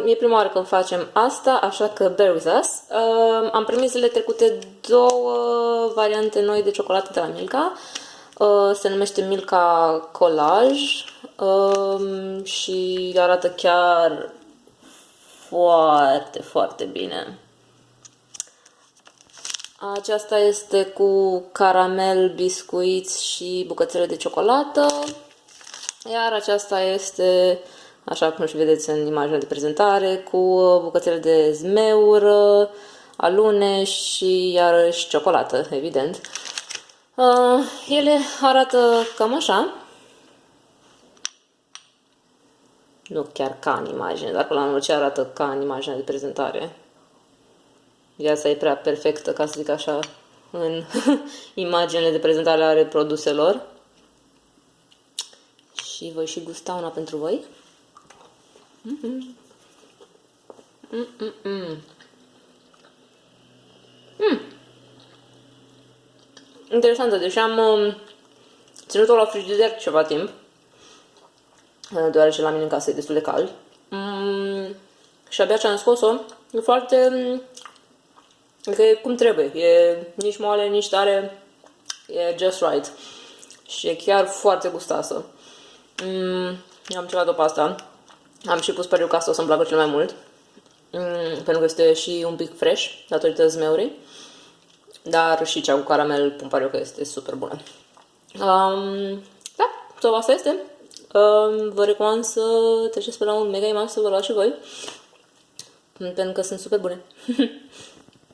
E prima oară când facem asta, așa că bear with us. Am primit zilele trecute două variante noi de ciocolată de la Milka. Se numește Milka Collage și arată chiar foarte, foarte bine. Aceasta este cu caramel, biscuiți și bucățele de ciocolată. Iar aceasta este, așa cum și vedeți în imaginea de prezentare, cu bucățele de zmeur, alune și iarăși ciocolată, evident. Ele arată cam așa. Nu chiar ca în imagine, dar până la urmă ce arată ca în imaginea de prezentare. Viața e prea perfectă, ca să zic așa, în imaginele de prezentare ale produselor. Și voi și gusta una pentru voi. Interesantă, deși am ținut-o la frigider ceva timp, deoarece la mine în casă e destul de cald. Și abia ce am scos-o, e foarte... Adică e cum trebuie, e nici moale, nici tare, e just right. Și e chiar foarte gustoasă. Am cerat-o pe asta. Am și pus pariu că asta o să-mi placă cel mai mult. Pentru că este și un pic fresh, datorită zmeurii. Dar și cea cu caramel, pun pariu că este super bună. Da, sau asta este. Vă recomand să treceți pe la un mega imag să vă luați și voi. Pentru că sunt super bune.